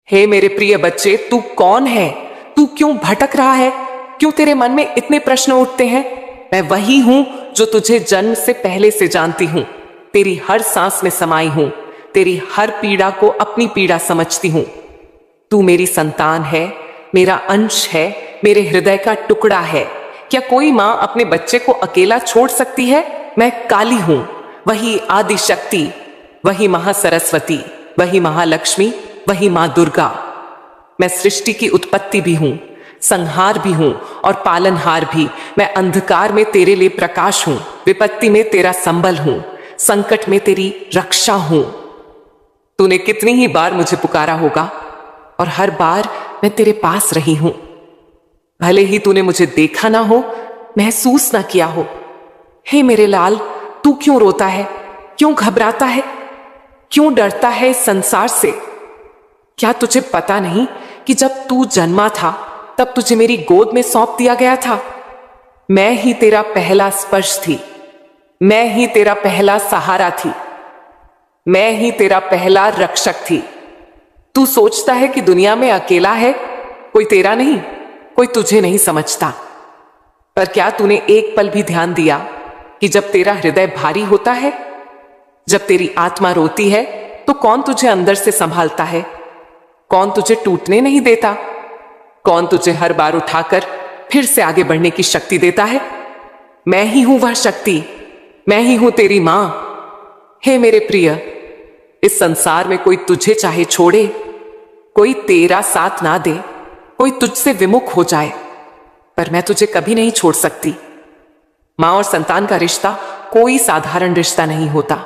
हे मेरे प्रिय बच्चे, तू कौन है? तू क्यों भटक रहा है? क्यों तेरे मन में इतने प्रश्न उठते हैं? मैं वही हूं जो तुझे जन्म से पहले से जानती हूं। तेरी हर सांस में समाई हूं। तेरी हर पीड़ा को अपनी पीड़ा समझती हूं। तू मेरी संतान है, मेरा अंश है, मेरे हृदय का टुकड़ा है। क्या कोई मां अपने बच्चे को अकेला छोड़ सकती है? मैं काली हूं, वही आदि शक्ति, वही महासरस्वती, वही महालक्ष्मी, वही मां दुर्गा। मैं सृष्टि की उत्पत्ति भी हूं, संहार भी हूं और पालनहार भी। मैं अंधकार में तेरे लिए प्रकाश हूं, विपत्ति में तेरा संबल हूं, संकट में तेरी रक्षा हूं। तूने कितनी ही बार मुझे पुकारा होगा और हर बार मैं तेरे पास रही हूं। भले ही तूने मुझे देखा ना हो, महसूस ना किया हो। हे मेरे लाल, तू क्यों रोता है? क्यों घबराता है? क्यों डरता है इस संसार से? क्या तुझे पता नहीं कि जब तू जन्मा था तब तुझे मेरी गोद में सौंप दिया गया था? मैं ही तेरा पहला स्पर्श थी, मैं ही तेरा पहला सहारा थी, मैं ही तेरा पहला रक्षक थी। तू सोचता है कि दुनिया में अकेला है, कोई तेरा नहीं, कोई तुझे नहीं समझता। पर क्या तूने एक पल भी ध्यान दिया कि जब तेरा हृदय भारी होता है, जब तेरी आत्मा रोती है, तो कौन तुझे अंदर से संभालता है? कौन तुझे टूटने नहीं देता? कौन तुझे हर बार उठाकर फिर से आगे बढ़ने की शक्ति देता है? मैं ही हूं वह शक्ति, मैं ही हूं तेरी मां। हे मेरे प्रिय, इस संसार में कोई तुझे चाहे छोड़े, कोई तेरा साथ ना दे, कोई तुझसे विमुख हो जाए, पर मैं तुझे कभी नहीं छोड़ सकती। मां और संतान का रिश्ता कोई साधारण रिश्ता नहीं होता।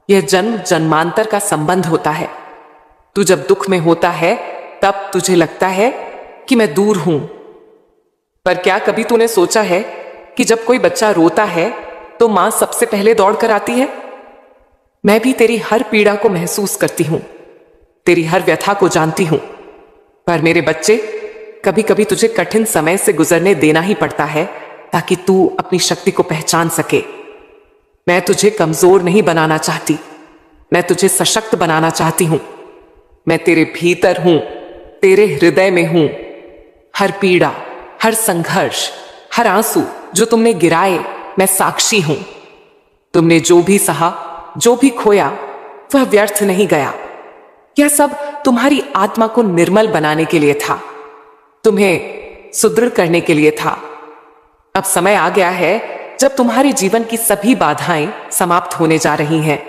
यह जन्म जन्मांतर का संबंध होता है। तू जब दुख में होता है तब तुझे लगता है कि मैं दूर हूं, पर क्या कभी तूने सोचा है कि जब कोई बच्चा रोता है तो मां सबसे पहले दौड़ कर आती है? मैं भी तेरी हर पीड़ा को महसूस करती हूं, तेरी हर व्यथा को जानती हूं। पर मेरे बच्चे, कभी कभी तुझे कठिन समय से गुजरने देना ही पड़ता है ताकि तू अपनी शक्ति को पहचान सके। मैं तुझे कमजोर नहीं बनाना चाहती, मैं तुझे सशक्त बनाना चाहती हूं। मैं तेरे भीतर हूं, तेरे हृदय में हूं। हर पीड़ा, हर संघर्ष, हर आंसू जो तुमने गिराए, मैं साक्षी हूं। तुमने जो भी सहा, जो भी खोया, वह व्यर्थ नहीं गया। यह सब तुम्हारी आत्मा को निर्मल बनाने के लिए था, तुम्हें सुदृढ़ करने के लिए था। अब समय आ गया है जब तुम्हारे जीवन की सभी बाधाएं समाप्त होने जा रही हैं।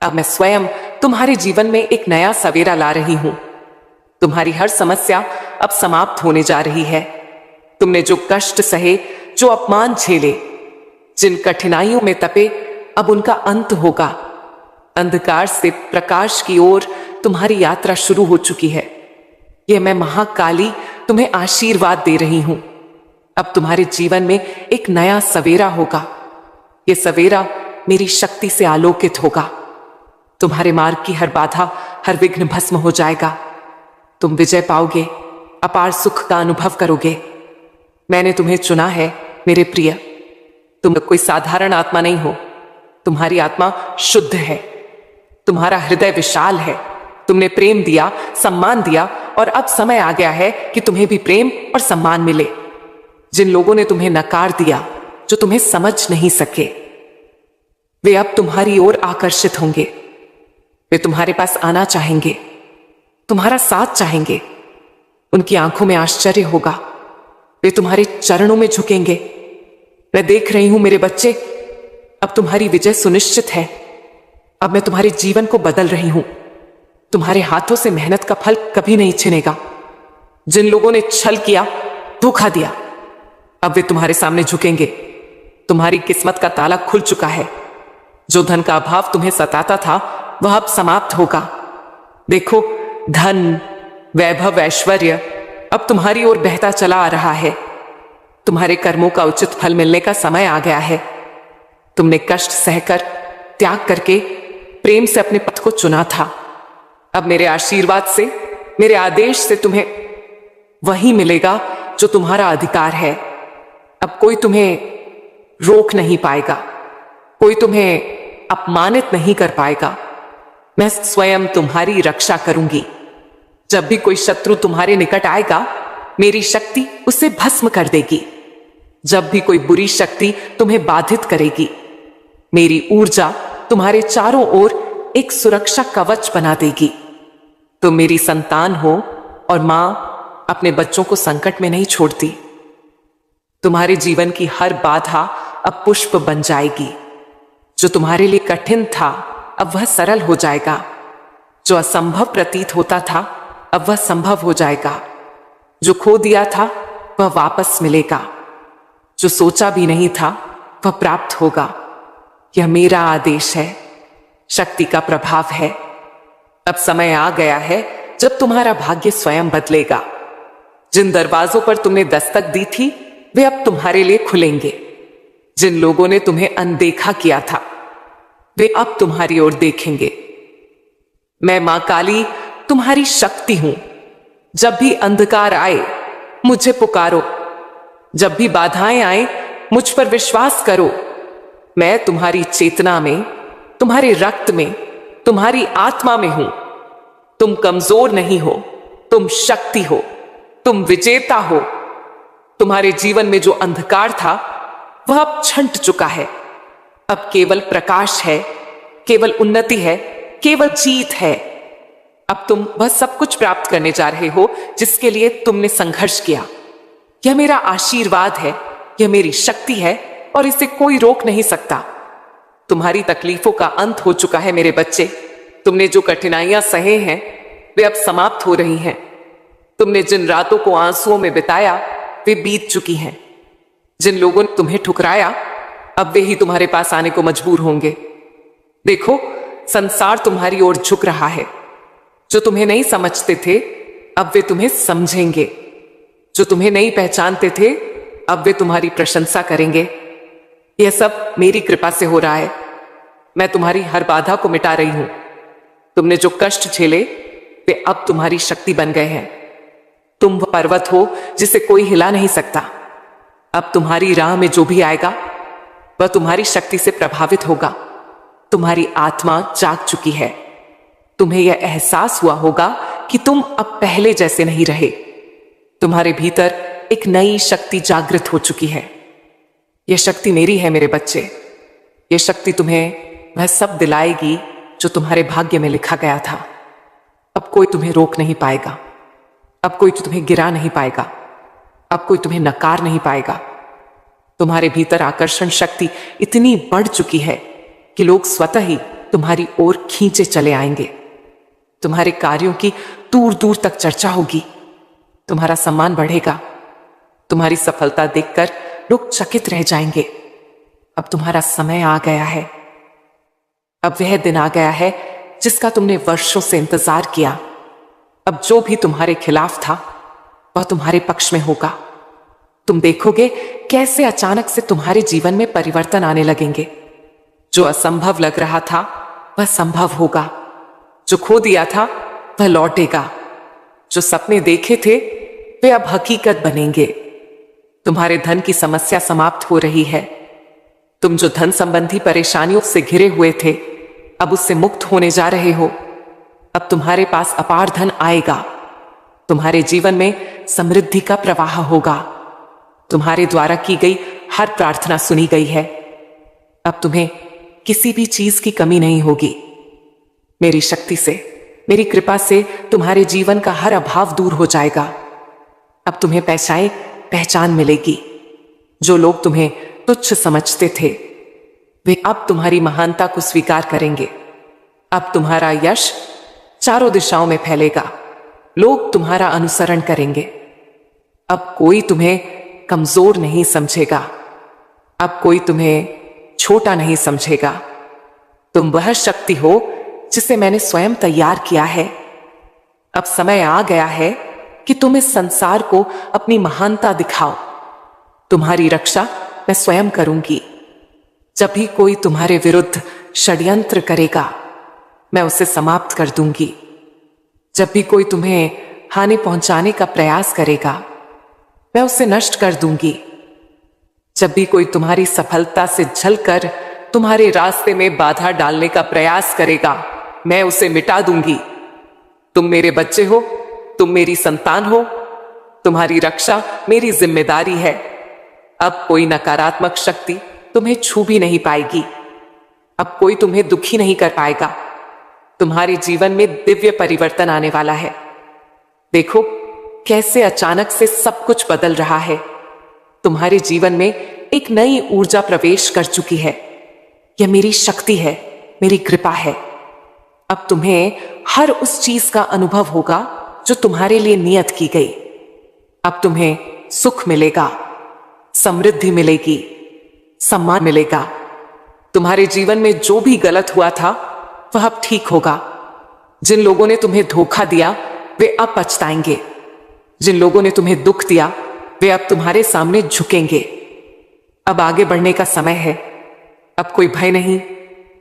अब मैं स्वयं तुम्हारे जीवन में एक नया सवेरा ला रही हूं। तुम्हारी हर समस्या अब समाप्त होने जा रही है। तुमने जो कष्ट सहे, जो अपमान झेले, जिन कठिनाइयों में तपे, अब उनका अंत होगा। अंधकार से प्रकाश की ओर तुम्हारी यात्रा शुरू हो चुकी है। यह मैं महाकाली तुम्हें आशीर्वाद दे रही हूं। अब तुम्हारे जीवन में एक नया सवेरा होगा। यह सवेरा मेरी शक्ति से आलोकित होगा। तुम्हारे मार्ग की हर बाधा, हर विघ्न भस्म हो जाएगा। तुम विजय पाओगे, अपार सुख का अनुभव करोगे। मैंने तुम्हें चुना है मेरे प्रिय। तुम कोई साधारण आत्मा नहीं हो, तुम्हारी आत्मा शुद्ध है, तुम्हारा हृदय विशाल है। तुमने प्रेम दिया, सम्मान दिया, और अब समय आ गया है कि तुम्हें भी प्रेम और सम्मान मिले। जिन लोगों ने तुम्हें नकार दिया, जो तुम्हें समझ नहीं सके, वे अब तुम्हारी ओर आकर्षित होंगे। वे तुम्हारे पास आना चाहेंगे, तुम्हारा साथ चाहेंगे। उनकी आंखों में आश्चर्य होगा, वे तुम्हारे चरणों में झुकेंगे। मैं देख रही हूं मेरे बच्चे, अब तुम्हारी विजय सुनिश्चित है। अब मैं तुम्हारे जीवन को बदल रही हूं। तुम्हारे हाथों से मेहनत का फल कभी नहीं छिनेगा। जिन लोगों ने छल किया, धोखा दिया, अब वे तुम्हारे सामने झुकेंगे। तुम्हारी किस्मत का ताला खुल चुका है। जो धन का अभाव तुम्हें सताता था, वह अब समाप्त होगा। देखो, धन, वैभव, ऐश्वर्य अब तुम्हारी ओर बहता चला आ रहा है। तुम्हारे कर्मों का उचित फल मिलने का समय आ गया है। तुमने कष्ट सहकर, त्याग करके, प्रेम से अपने पथ को चुना था। अब मेरे आशीर्वाद से, मेरे आदेश से तुम्हें वही मिलेगा जो तुम्हारा अधिकार है। अब कोई तुम्हें रोक नहीं पाएगा, कोई तुम्हें अपमानित नहीं कर पाएगा। मैं स्वयं तुम्हारी रक्षा करूंगी। जब भी कोई शत्रु तुम्हारे निकट आएगा, मेरी शक्ति उसे भस्म कर देगी। जब भी कोई बुरी शक्ति तुम्हें बाधित करेगी, मेरी ऊर्जा तुम्हारे चारों ओर एक सुरक्षा कवच बना देगी। तुम मेरी संतान हो और मां अपने बच्चों को संकट में नहीं छोड़ती। तुम्हारे जीवन की हर बाधा अब पुष्प बन जाएगी। जो तुम्हारे लिए कठिन था, अब वह सरल हो जाएगा। जो असंभव प्रतीत होता था, अब वह संभव हो जाएगा। जो खो दिया था, वह वापस मिलेगा। जो सोचा भी नहीं था, वह प्राप्त होगा। यह मेरा आदेश है, शक्ति का प्रभाव है। अब समय आ गया है जब तुम्हारा भाग्य स्वयं बदलेगा। जिन दरवाजों पर तुमने दस्तक दी थी, वे अब तुम्हारे लिए खुलेंगे। जिन लोगों ने तुम्हें अनदेखा किया था, वे अब तुम्हारी ओर देखेंगे। मैं मां काली तुम्हारी शक्ति हूं। जब भी अंधकार आए, मुझे पुकारो। जब भी बाधाएं आए, मुझ पर विश्वास करो। मैं तुम्हारी चेतना में, तुम्हारे रक्त में, तुम्हारी आत्मा में हूं। तुम कमजोर नहीं हो, तुम शक्ति हो, तुम विजेता हो। तुम्हारे जीवन में जो अंधकार था, वह अब छंट चुका है। अब केवल प्रकाश है, केवल उन्नति है, केवल जीत है। अब तुम वह सब कुछ प्राप्त करने जा रहे हो जिसके लिए तुमने संघर्ष किया। यह मेरा आशीर्वाद है, यह मेरी शक्ति है और इसे कोई रोक नहीं सकता। तुम्हारी तकलीफों का अंत हो चुका है मेरे बच्चे। तुमने जो कठिनाइयां सहे हैं, वे अब समाप्त हो रही हैं। तुमने जिन रातों को आंसुओं में बिताया, वे बीत चुकी हैं। जिन लोगों ने तुम्हें ठुकराया, अब वे ही तुम्हारे पास आने को मजबूर होंगे। देखो, संसार तुम्हारी ओर झुक रहा है। जो तुम्हें नहीं समझते थे, अब वे तुम्हें समझेंगे। जो तुम्हें नहीं पहचानते थे, अब वे तुम्हारी प्रशंसा करेंगे। यह सब मेरी कृपा से हो रहा है। मैं तुम्हारी हर बाधा को मिटा रही हूं। तुमने जो कष्ट झेले, वे अब तुम्हारी शक्ति बन गए हैं। तुम वह पर्वत हो जिसे कोई हिला नहीं सकता। अब तुम्हारी राह में जो भी आएगा, वह तुम्हारी शक्ति से प्रभावित होगा। तुम्हारी आत्मा जाग चुकी है। तुम्हें यह एहसास हुआ होगा कि तुम अब पहले जैसे नहीं रहे। तुम्हारे भीतर एक नई शक्ति जागृत हो चुकी है। यह शक्ति मेरी है मेरे बच्चे। यह शक्ति तुम्हें वह सब दिलाएगी जो तुम्हारे भाग्य में लिखा गया था। अब कोई तुम्हें रोक नहीं पाएगा। अब कोई तुम्हें गिरा नहीं पाएगा। अब कोई तुम्हें नकार नहीं पाएगा। तुम्हारे भीतर आकर्षण शक्ति इतनी बढ़ चुकी है कि लोग स्वतः ही तुम्हारी ओर खींचे चले आएंगे। तुम्हारे कार्यों की दूर दूर तक चर्चा होगी। तुम्हारा सम्मान बढ़ेगा। तुम्हारी सफलता देखकर लोग चकित रह जाएंगे। अब तुम्हारा समय आ गया है। अब वह दिन आ गया है जिसका तुमने वर्षों से इंतजार किया। अब जो भी तुम्हारे खिलाफ था, वह तुम्हारे पक्ष में होगा। तुम देखोगे कैसे अचानक से तुम्हारे जीवन में परिवर्तन आने लगेंगे। जो असंभव लग रहा था, वह संभव होगा। जो खो दिया था, वह लौटेगा। जो सपने देखे थे, वे अब हकीकत बनेंगे। तुम्हारे धन की समस्या समाप्त हो रही है। तुम जो धन संबंधी परेशानियों से घिरे हुए थे, अब उससे मुक्त होने जा रहे हो। अब तुम्हारे पास अपार धन आएगा। तुम्हारे जीवन में समृद्धि का प्रवाह होगा। तुम्हारे द्वारा की गई हर प्रार्थना सुनी गई है। अब तुम्हें किसी भी चीज की कमी नहीं होगी। मेरी शक्ति से, मेरी कृपा से तुम्हारे जीवन का हर अभाव दूर हो जाएगा। अब तुम्हें पहचान मिलेगी। जो लोग तुम्हें तुच्छ समझते थे, वे अब तुम्हारी महानता को स्वीकार करेंगे। अब तुम्हारा यश चारों दिशाओं में फैलेगा। लोग तुम्हारा अनुसरण करेंगे। अब कोई तुम्हें कमजोर नहीं समझेगा। अब कोई तुम्हें छोटा नहीं समझेगा। तुम वह शक्ति हो जिसे मैंने स्वयं तैयार किया है। अब समय आ गया है कि तुम इस संसार को अपनी महानता दिखाओ। तुम्हारी रक्षा मैं स्वयं करूंगी। जब भी कोई तुम्हारे विरुद्ध षड्यंत्र करेगा, मैं उसे समाप्त कर दूंगी। जब भी कोई तुम्हें हानि पहुंचाने का प्रयास करेगा, मैं उसे नष्ट कर दूंगी। जब भी कोई तुम्हारी सफलता से झलकर तुम्हारे रास्ते में बाधा डालने का प्रयास करेगा, मैं उसे मिटा दूंगी। तुम मेरे बच्चे हो, तुम मेरी संतान हो, तुम्हारी रक्षा मेरी जिम्मेदारी है। अब कोई नकारात्मक शक्ति तुम्हें छू भी नहीं पाएगी। अब कोई तुम्हें दुखी नहीं कर पाएगा। तुम्हारे जीवन में दिव्य परिवर्तन आने वाला है। देखो कैसे अचानक से सब कुछ बदल रहा है। तुम्हारे जीवन में एक नई ऊर्जा प्रवेश कर चुकी है। यह मेरी शक्ति है, मेरी कृपा है। अब तुम्हें हर उस चीज का अनुभव होगा जो तुम्हारे लिए नियत की गई। अब तुम्हें सुख मिलेगा, समृद्धि मिलेगी, सम्मान मिलेगा। तुम्हारे जीवन में जो भी गलत हुआ था वह अब ठीक होगा। जिन लोगों ने तुम्हें धोखा दिया वे अब पछताएंगे। जिन लोगों ने तुम्हें दुख दिया वे अब तुम्हारे सामने झुकेंगे। अब आगे बढ़ने का समय है। अब कोई भय नहीं,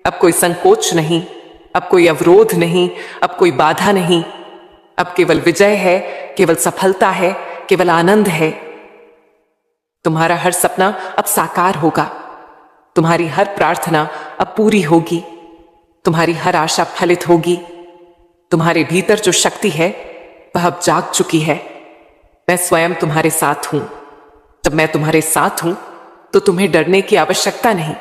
अब कोई संकोच नहीं, अब कोई अवरोध नहीं, अब कोई बाधा नहीं। अब केवल विजय है, केवल सफलता है, केवल आनंद है। तुम्हारा हर सपना अब साकार होगा। तुम्हारी हर प्रार्थना अब पूरी होगी। तुम्हारी हर आशा फलित होगी। तुम्हारे भीतर जो शक्ति है वह अब जाग चुकी है। मैं स्वयं तुम्हारे साथ हूं। जब मैं तुम्हारे साथ हूं तो तुम्हें डरने की आवश्यकता नहीं।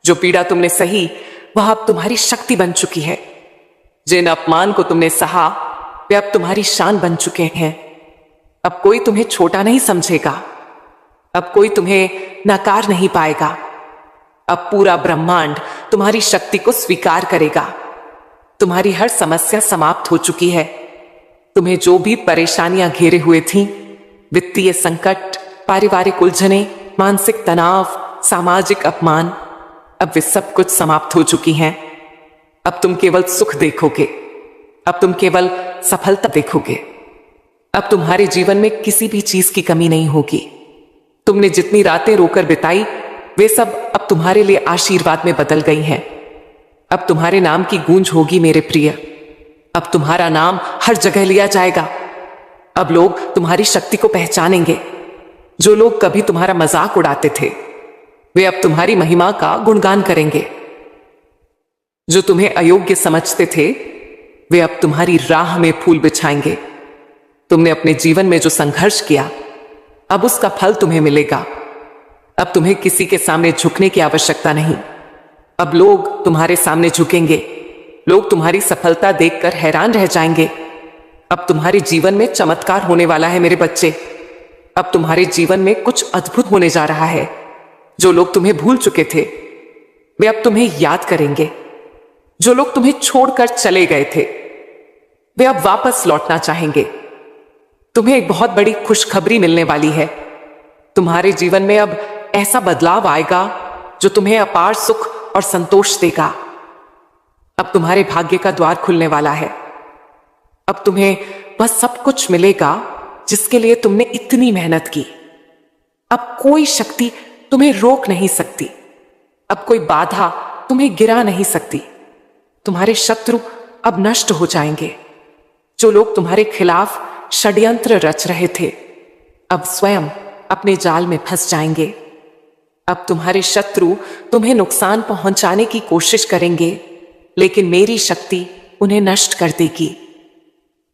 जो पीड़ा तुमने सही वह अब तुम्हारी शक्ति बन चुकी है। जिन अपमान को तुमने सहा वे अब तुम्हारी शान बन चुके हैं। अब कोई तुम्हें छोटा नहीं समझेगा। अब कोई तुम्हें नकार नहीं पाएगा। अब पूरा ब्रह्मांड तुम्हारी शक्ति को स्वीकार करेगा। तुम्हारी हर समस्या समाप्त हो चुकी है। तुम्हें जो भी परेशानियां घेरे हुए थीं, वित्तीय संकट, पारिवारिक उलझने, मानसिक तनाव, सामाजिक अपमान, अब वे सब कुछ समाप्त हो चुकी हैं। अब तुम केवल सुख देखोगे। अब तुम केवल सफलता देखोगे। अब तुम्हारे जीवन में किसी भी चीज की कमी नहीं होगी। तुमने जितनी रातें रोकर बिताई वे सब अब तुम्हारे लिए आशीर्वाद में बदल गई हैं। अब तुम्हारे नाम की गूंज होगी मेरे प्रिय। अब तुम्हारा नाम हर जगह लिया जाएगा। अब लोग तुम्हारी शक्ति को पहचानेंगे। जो लोग कभी तुम्हारा मजाक उड़ाते थे वे अब तुम्हारी महिमा का गुणगान करेंगे। जो तुम्हें अयोग्य समझते थे वे अब तुम्हारी राह में फूल बिछाएंगे। तुमने अपने जीवन में जो संघर्ष किया अब उसका फल तुम्हें मिलेगा। अब तुम्हें किसी के सामने झुकने की आवश्यकता नहीं। अब लोग तुम्हारे सामने झुकेंगे। लोग तुम्हारी सफलता देखकर हैरान रह जाएंगे। अब तुम्हारे जीवन में चमत्कार होने वाला है मेरे बच्चे। अब तुम्हारे जीवन में कुछ अद्भुत होने जा रहा है। जो लोग तुम्हें भूल चुके थे वे अब तुम्हें याद करेंगे। जो लोग तुम्हें छोड़कर चले गए थे वे अब वापस लौटना चाहेंगे। तुम्हें एक बहुत बड़ी खुशखबरी मिलने वाली है। तुम्हारे जीवन में अब ऐसा बदलाव आएगा जो तुम्हें अपार सुख और संतोष देगा। अब तुम्हारे भाग्य का द्वार खुलने वाला है। अब तुम्हें वह सब कुछ मिलेगा जिसके लिए तुमने इतनी मेहनत की। अब कोई शक्ति तुम्हें रोक नहीं सकती। अब कोई बाधा तुम्हें गिरा नहीं सकती। तुम्हारे शत्रु अब नष्ट हो जाएंगे। जो लोग तुम्हारे खिलाफ षड्यंत्र रच रहे थे अब स्वयं अपने जाल में फंस जाएंगे। अब तुम्हारे शत्रु तुम्हें नुकसान पहुंचाने की कोशिश करेंगे, लेकिन मेरी शक्ति उन्हें नष्ट कर देगी।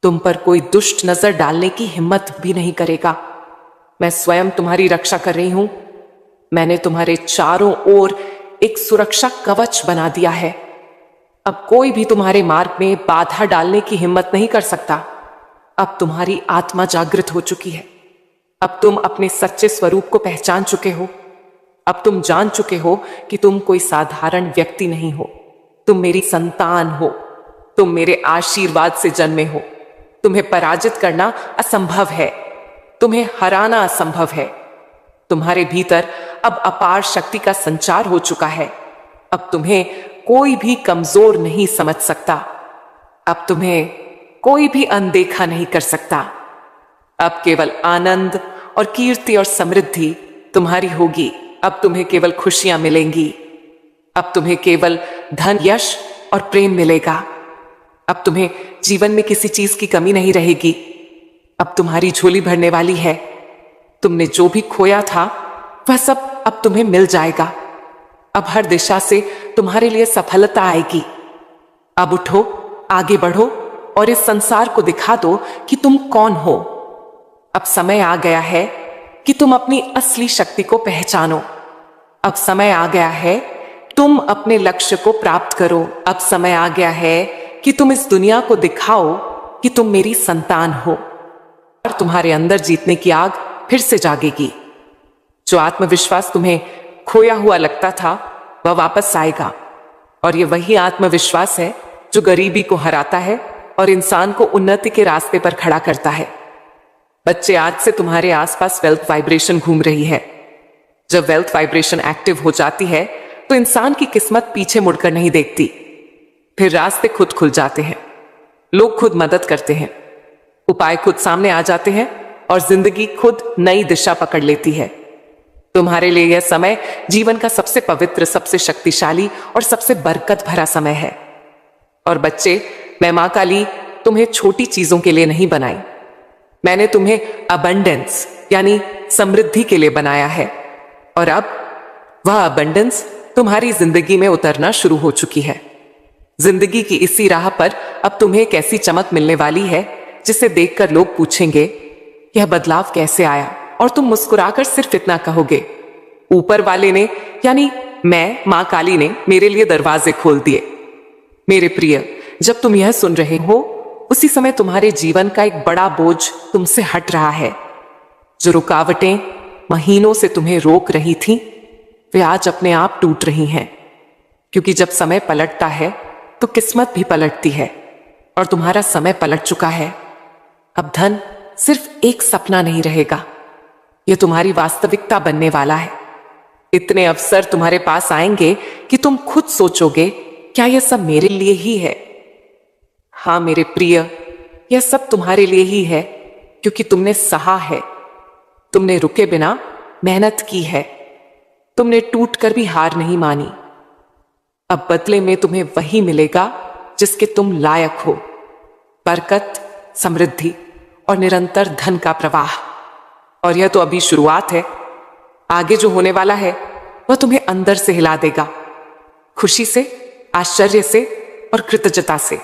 तुम पर कोई दुष्ट नजर डालने की हिम्मत भी नहीं करेगा। मैं स्वयं तुम्हारी रक्षा कर रही हूं। मैंने तुम्हारे चारों ओर एक सुरक्षा कवच बना दिया है। अब कोई भी तुम्हारे मार्ग में बाधा डालने की हिम्मत नहीं कर सकता। अब तुम्हारी आत्मा जागृत हो चुकी है। अब तुम अपने सच्चे स्वरूप को पहचान चुके हो। अब तुम जान चुके हो कि तुम कोई साधारण व्यक्ति नहीं हो। तुम मेरी संतान हो। तुम मेरे आशीर्वाद से जन्मे हो। तुम्हें पराजित करना असंभव है। तुम्हें हराना असंभव है। तुम्हारे भीतर अब अपार शक्ति का संचार हो चुका है। अब तुम्हें कोई भी कमजोर नहीं समझ सकता। अब तुम्हें कोई भी अनदेखा नहीं कर सकता। अब केवल आनंद और कीर्ति और समृद्धि तुम्हारी होगी। अब तुम्हें केवल खुशियां मिलेंगी। अब तुम्हें केवल धन, यश और प्रेम मिलेगा। अब तुम्हें जीवन में किसी चीज की कमी नहीं रहेगी। अब तुम्हारी झोली भरने वाली है। तुमने जो भी खोया था वह सब अब तुम्हें मिल जाएगा। अब हर दिशा से तुम्हारे लिए सफलता आएगी। अब उठो, आगे बढ़ो और इस संसार को दिखा दो कि तुम कौन हो। अब समय आ गया है कि तुम अपनी असली शक्ति को पहचानो। अब समय आ गया है तुम अपने लक्ष्य को प्राप्त करो। अब समय आ गया है कि तुम इस दुनिया को दिखाओ कि तुम मेरी संतान हो, और तुम्हारे अंदर जीतने की आग फिर से जागेगी। जो आत्मविश्वास तुम्हें खोया हुआ लगता था वह वापस आएगा, और ये वही आत्मविश्वास है जो गरीबी को हराता है और इंसान को उन्नति के रास्ते पर खड़ा करता है। बच्चे, आज से तुम्हारे आसपास वेल्थ वाइब्रेशन घूम रही है। जब वेल्थ वाइब्रेशन एक्टिव हो जाती है तो इंसान की किस्मत पीछे मुड़कर नहीं देखती। फिर रास्ते खुद खुल जाते हैं, लोग खुद मदद करते हैं, उपाय खुद सामने आ जाते हैं और जिंदगी खुद नई दिशा पकड़ लेती है। तुम्हारे लिए यह समय जीवन का सबसे पवित्र, सबसे शक्तिशाली और सबसे बरकत भरा समय है। और बच्चे, मैं मां काली तुम्हें छोटी चीजों के लिए नहीं बनाई, मैंने तुम्हें अबंडेंस यानी समृद्धि के लिए बनाया है। और अब वह अबंडेंस तुम्हारी जिंदगी में उतरना शुरू हो चुकी है। जिंदगी की इसी राह पर अब तुम्हें एक ऐसी चमक मिलने वाली है जिसे देखकर लोग पूछेंगे, यह बदलाव कैसे आया? और तुम मुस्कुराकर सिर्फ इतना कहोगे, ऊपर वाले ने यानी मैं मां काली ने मेरे लिए दरवाजे खोल दिए। मेरे प्रिय, जब तुम यह सुन रहे हो उसी समय तुम्हारे जीवन का एक बड़ा बोझ तुमसे हट रहा है। जो रुकावटें महीनों से तुम्हें रोक रही थी वे आज अपने आप टूट रही हैं, क्योंकि जब समय पलटता है तो किस्मत भी पलटती है, और तुम्हारा समय पलट चुका है। अब धन सिर्फ एक सपना नहीं रहेगा, यह तुम्हारी वास्तविकता बनने वाला है। इतने अवसर तुम्हारे पास आएंगे कि तुम खुद सोचोगे, क्या यह सब मेरे लिए ही है? हाँ मेरे प्रिय, यह सब तुम्हारे लिए ही है, क्योंकि तुमने सहा है, तुमने रुके बिना मेहनत की है, तुमने टूट कर भी हार नहीं मानी। अब बदले में तुम्हें वही मिलेगा जिसके तुम लायक हो, बरकत, समृद्धि और निरंतर धन का प्रवाह। और यह तो अभी शुरुआत है, आगे जो होने वाला है वह तुम्हें अंदर से हिला देगा, खुशी से, आश्चर्य से और कृतज्ञता से।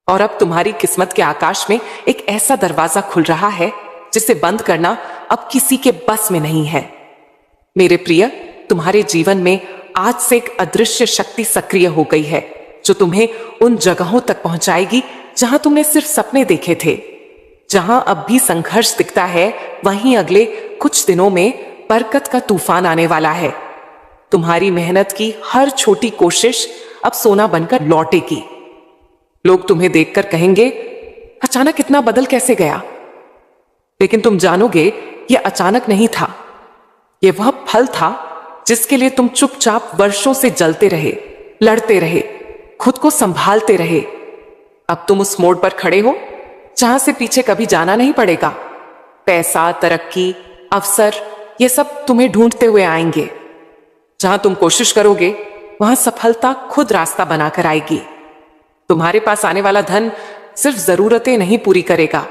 और अब तुम्हारी किस्मत के आकाश में एक ऐसा दरवाजा खुल रहा है जिसे बंद करना अब किसी के बस में नहीं है। मेरे प्रिय, तुम्हारे जीवन में आज से एक अदृश्य शक्ति सक्रिय हो गई है जो तुम्हें उन जगहों तक पहुंचाएगी जहां तुमने सिर्फ सपने देखे थे। जहां अब भी संघर्ष दिखता है वहीं अगले कुछ दिनों में बरकत का तूफान आने वाला है। तुम्हारी मेहनत की हर छोटी कोशिश अब सोना बनकर लौटेगी। लोग तुम्हें देखकर कहेंगे, अचानक इतना बदल कैसे गया? लेकिन तुम जानोगे यह अचानक नहीं था, यह वह फल था जिसके लिए तुम चुपचाप वर्षों से जलते रहे, लड़ते रहे, खुद को संभालते रहे। अब तुम उस मोड़ पर खड़े हो जहां से पीछे कभी जाना नहीं पड़ेगा। पैसा, तरक्की, अवसर, ये सब तुम्हें ढूंढते हुए आएंगे। जहां तुम कोशिश करोगे वहां सफलता खुद रास्ता बनाकर आएगी। तुम्हारे पास आने वाला धन सिर्फ जरूरतें नहीं पूरी करेगा,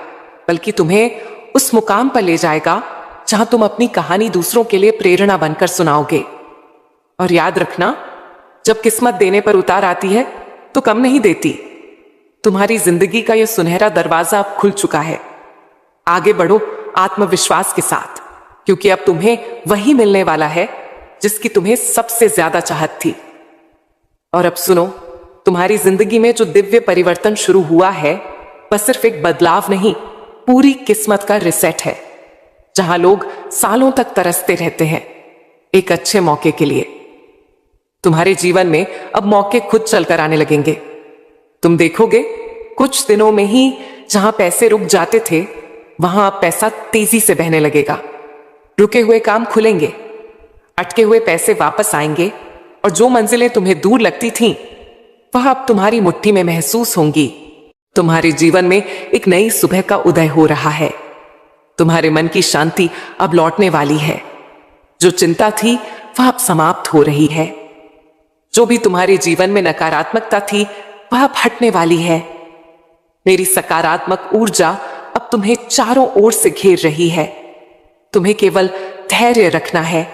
बल्कि तुम्हें उस मुकाम पर ले जाएगा जहां तुम अपनी कहानी दूसरों के लिए प्रेरणा बनकर सुनाओगे। और याद रखना, जब किस्मत देने पर उतार आती है तो कम नहीं देती। तुम्हारी जिंदगी का यह सुनहरा दरवाजा अब खुल चुका है। आगे बढ़ो आत्मविश्वास के साथ, क्योंकि अब तुम्हें वही मिलने वाला है जिसकी तुम्हें सबसे ज्यादा चाहत थी। और अब सुनो, तुम्हारी जिंदगी में जो दिव्य परिवर्तन शुरू हुआ है वह सिर्फ एक बदलाव नहीं, पूरी किस्मत का रिसेट है। जहां लोग सालों तक तरसते रहते हैं एक अच्छे मौके के लिए, तुम्हारे जीवन में अब मौके खुद चलकर आने लगेंगे। तुम देखोगे कुछ दिनों में ही जहां पैसे रुक जाते थे वहां अब पैसा तेजी से बहने लगेगा। रुके हुए काम खुलेंगे, अटके हुए पैसे वापस आएंगे, और जो मंजिलें तुम्हें दूर लगती थीं वह अब तुम्हारी मुट्ठी में महसूस होंगी। तुम्हारे जीवन में एक नई सुबह का उदय हो रहा है। तुम्हारे मन की शांति अब लौटने वाली है। जो चिंता थी वह अब समाप्त हो रही है। जो भी तुम्हारे जीवन में नकारात्मकता थी वह अब हटने वाली है। मेरी सकारात्मक ऊर्जा अब तुम्हें चारों ओर से घेर रही है। तुम्हें केवल धैर्य रखना है,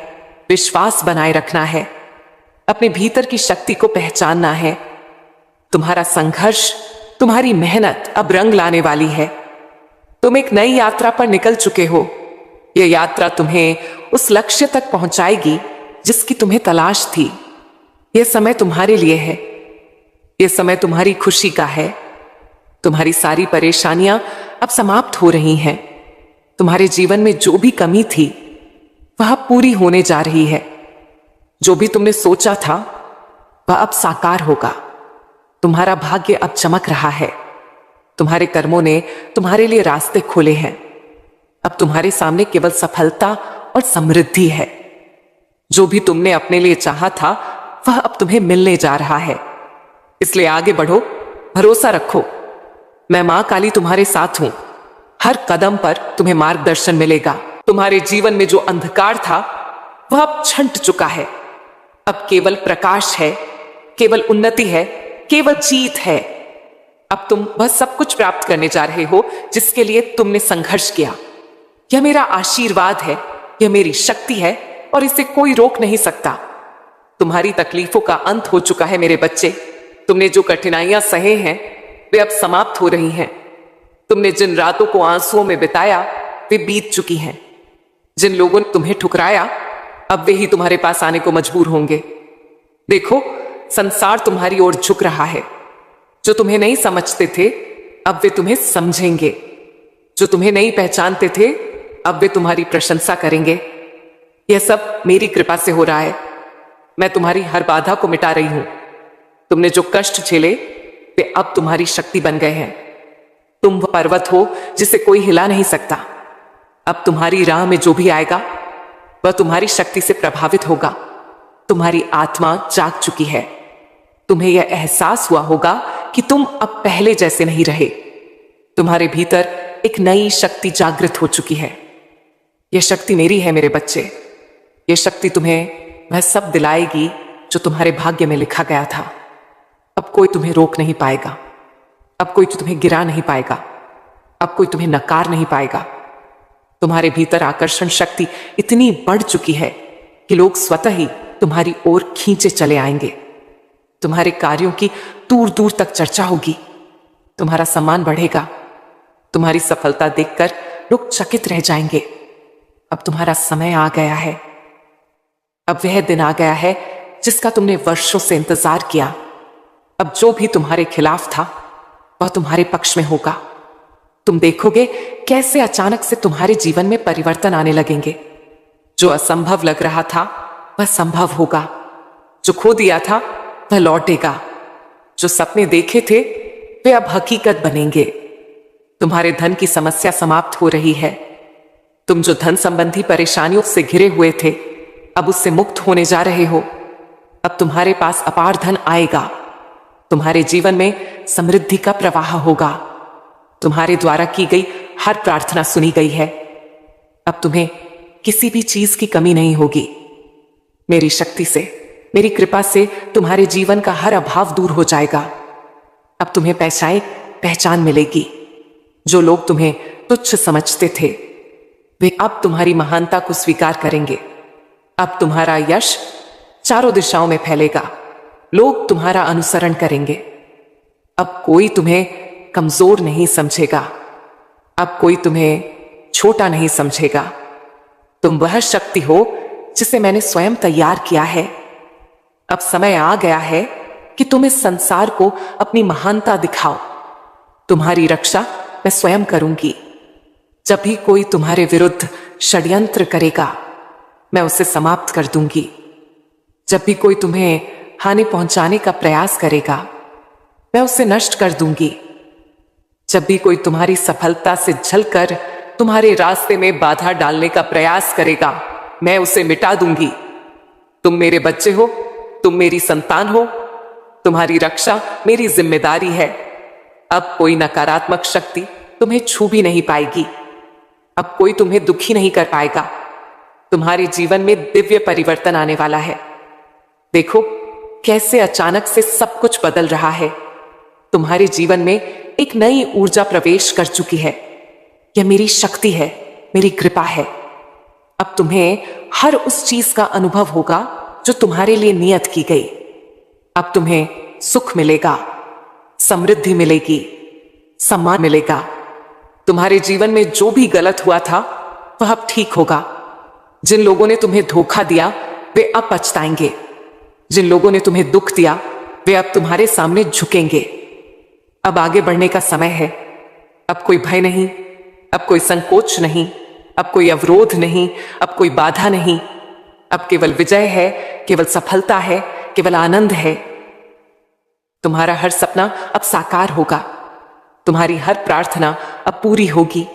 विश्वास बनाए रखना है, अपने भीतर की शक्ति को पहचानना है। तुम्हारा संघर्ष तुम्हारी मेहनत अब रंग लाने वाली है। तुम एक नई यात्रा पर निकल चुके हो। यह यात्रा तुम्हें उस लक्ष्य तक पहुंचाएगी जिसकी तुम्हें तलाश थी। यह समय तुम्हारे लिए है। यह समय तुम्हारी खुशी का है। तुम्हारी सारी परेशानियां अब समाप्त हो रही हैं। तुम्हारे जीवन में जो भी कमी थी वह पूरी होने जा रही है। जो भी तुमने सोचा था वह अब साकार होगा। तुम्हारा भाग्य अब चमक रहा है। तुम्हारे कर्मों ने तुम्हारे लिए रास्ते खोले हैं। अब तुम्हारे सामने केवल सफलता और समृद्धि है। जो भी तुमने अपने लिए चाहा था वह अब तुम्हें मिलने जा रहा है। इसलिए आगे बढ़ो, भरोसा रखो। मैं मां काली तुम्हारे साथ हूं। हर कदम पर तुम्हें मार्गदर्शन मिलेगा। तुम्हारे जीवन में जो अंधकार था वह अब छंट चुका है। अब केवल प्रकाश है, केवल उन्नति है, केवल जीत है। अब तुम वह सब कुछ प्राप्त करने जा रहे हो जिसके लिए तुमने संघर्ष किया। यह मेरा आशीर्वाद है, यह मेरी शक्ति है और इसे कोई रोक नहीं सकता। तुम्हारी तकलीफों का अंत हो चुका है मेरे बच्चे। तुमने जो कठिनाइयां सहे हैं वे अब समाप्त हो रही हैं। तुमने जिन रातों को आंसुओं में बिताया वे बीत चुकी हैं। जिन लोगों ने तुम्हें ठुकराया अब वे ही तुम्हारे पास आने को मजबूर होंगे। देखो, संसार तुम्हारी ओर झुक रहा है। जो तुम्हें नहीं समझते थे अब वे तुम्हें समझेंगे। जो तुम्हें नहीं पहचानते थे अब वे तुम्हारी प्रशंसा करेंगे। यह सब मेरी कृपा से हो रहा है। मैं तुम्हारी हर बाधा को मिटा रही हूं। तुमने जो कष्ट झेले वे अब तुम्हारी शक्ति बन गए हैं। तुम वह पर्वत हो जिसे कोई हिला नहीं सकता। अब तुम्हारी राह में जो भी आएगा वह तुम्हारी शक्ति से प्रभावित होगा। तुम्हारी आत्मा जाग चुकी है। तुम्हें यह एहसास हुआ होगा कि तुम अब पहले जैसे नहीं रहे। तुम्हारे भीतर एक नई शक्ति जागृत हो चुकी है। यह शक्ति मेरी है मेरे बच्चे। यह शक्ति तुम्हें वह सब दिलाएगी जो तुम्हारे भाग्य में लिखा गया था। अब कोई तुम्हें रोक नहीं पाएगा। अब कोई तुम्हें गिरा नहीं पाएगा। अब कोई तुम्हें नकार नहीं पाएगा। तुम्हारे भीतर आकर्षण शक्ति इतनी बढ़ चुकी है कि लोग स्वतः ही तुम्हारी ओर खींचे चले आएंगे। तुम्हारे कार्यों की दूर दूर तक चर्चा होगी। तुम्हारा सम्मान बढ़ेगा। तुम्हारी सफलता देखकर लोग चकित रह जाएंगे। अब तुम्हारा समय आ गया है। अब वह दिन आ गया है जिसका तुमने वर्षों से इंतजार किया। अब जो भी तुम्हारे खिलाफ था वह तुम्हारे पक्ष में होगा। तुम देखोगे कैसे अचानक से तुम्हारे जीवन में परिवर्तन आने लगेंगे। जो असंभव लग रहा था वह संभव होगा। जो खो दिया था वह लौटेगा। जो सपने देखे थे वे अब हकीकत बनेंगे। तुम्हारे धन की समस्या समाप्त हो रही है। तुम जो धन संबंधी परेशानियों से घिरे हुए थे अब उससे मुक्त होने जा रहे हो। अब तुम्हारे पास अपार धन आएगा। तुम्हारे जीवन में समृद्धि का प्रवाह होगा। तुम्हारे द्वारा की गई हर प्रार्थना सुनी गई है। अब तुम्हें किसी भी चीज की कमी नहीं होगी। मेरी शक्ति से, मेरी कृपा से तुम्हारे जीवन का हर अभाव दूर हो जाएगा। अब तुम्हें पहचान मिलेगी। जो लोग तुम्हें तुच्छ समझते थे वे अब तुम्हारी महानता को स्वीकार करेंगे। अब तुम्हारा यश चारों दिशाओं में फैलेगा। लोग तुम्हारा अनुसरण करेंगे। अब कोई तुम्हें कमजोर नहीं समझेगा। अब कोई तुम्हें छोटा नहीं समझेगा। तुम वह शक्ति हो जिसे मैंने स्वयं तैयार किया है। अब समय आ गया है कि तुम इस संसार को अपनी महानता दिखाओ। तुम्हारी रक्षा मैं स्वयं करूंगी। जब भी कोई तुम्हारे विरुद्ध षड्यंत्र करेगा मैं उसे समाप्त कर दूंगी। जब भी कोई तुम्हें हानि पहुंचाने का प्रयास करेगा मैं उसे नष्ट कर दूंगी। जब भी कोई तुम्हारी सफलता से झलकर तुम्हारे रास्ते में बाधा डालने का प्रयास करेगा मैं उसे मिटा दूंगी। तुम मेरे बच्चे हो, तुम मेरी संतान हो। तुम्हारी रक्षा मेरी जिम्मेदारी है। अब कोई नकारात्मक शक्ति तुम्हें छू भी नहीं पाएगी। अब कोई तुम्हें दुखी नहीं कर पाएगा। तुम्हारे जीवन में दिव्य परिवर्तन आने वाला है। देखो कैसे अचानक से सब कुछ बदल रहा है। तुम्हारे जीवन में एक नई ऊर्जा प्रवेश कर चुकी है। यह मेरी शक्ति है, मेरी कृपा है। अब तुम्हें हर उस चीज का अनुभव होगा जो तुम्हारे लिए नियत की गई। अब तुम्हें सुख मिलेगा, समृद्धि मिलेगी, सम्मान मिलेगा। तुम्हारे जीवन में जो भी गलत हुआ था वह अब ठीक होगा। जिन लोगों ने तुम्हें धोखा दिया वे अब पछताएंगे। जिन लोगों ने तुम्हें दुख दिया वे अब तुम्हारे सामने झुकेंगे। अब आगे बढ़ने का समय है। अब कोई भय नहीं, अब कोई संकोच नहीं, अब कोई अवरोध नहीं, अब कोई बाधा नहीं। अब केवल विजय है, केवल सफलता है, केवल आनंद है। तुम्हारा हर सपना अब साकार होगा। तुम्हारी हर प्रार्थना अब पूरी होगी।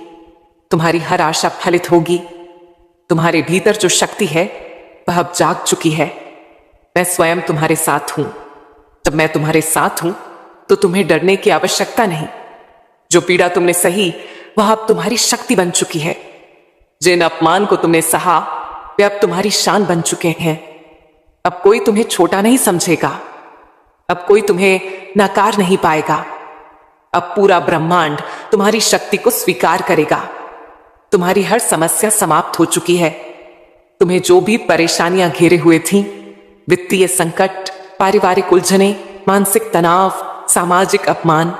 तुम्हारी हर आशा फलित होगी। तुम्हारे भीतर जो शक्ति है वह अब जाग चुकी है। मैं स्वयं तुम्हारे साथ हूं। जब मैं तुम्हारे साथ हूं तो तुम्हें डरने की आवश्यकता नहीं। जो पीड़ा तुमने सही वह अब तुम्हारी शक्ति बन चुकी है। जिन अपमान को तुमने सहा वे अब तुम्हारी शान बन चुके हैं। अब कोई तुम्हें छोटा नहीं समझेगा। अब कोई तुम्हें नकार नहीं पाएगा। अब पूरा ब्रह्मांड तुम्हारी शक्ति को स्वीकार करेगा। तुम्हारी हर समस्या समाप्त हो चुकी है। तुम्हें जो भी परेशानियां घेरे हुए थीं, वित्तीय संकट, पारिवारिक उलझने, मानसिक तनाव, सामाजिक अपमान,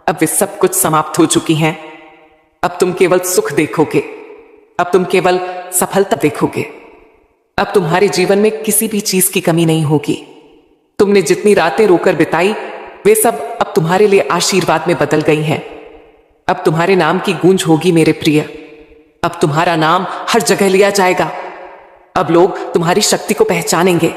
अब वे सब कुछ समाप्त हो चुकी हैं। अब तुम केवल सुख देखोगे। अब तुम केवल सफलता देखोगे। अब तुम्हारे जीवन में किसी भी चीज की कमी नहीं होगी। तुमने जितनी रातें रोकर बिताई वे सब अब तुम्हारे लिए आशीर्वाद में बदल गई हैं। अब तुम्हारे नाम की गूंज होगी मेरे प्रिय। अब तुम्हारा नाम हर जगह लिया जाएगा। अब लोग तुम्हारी शक्ति को पहचानेंगे।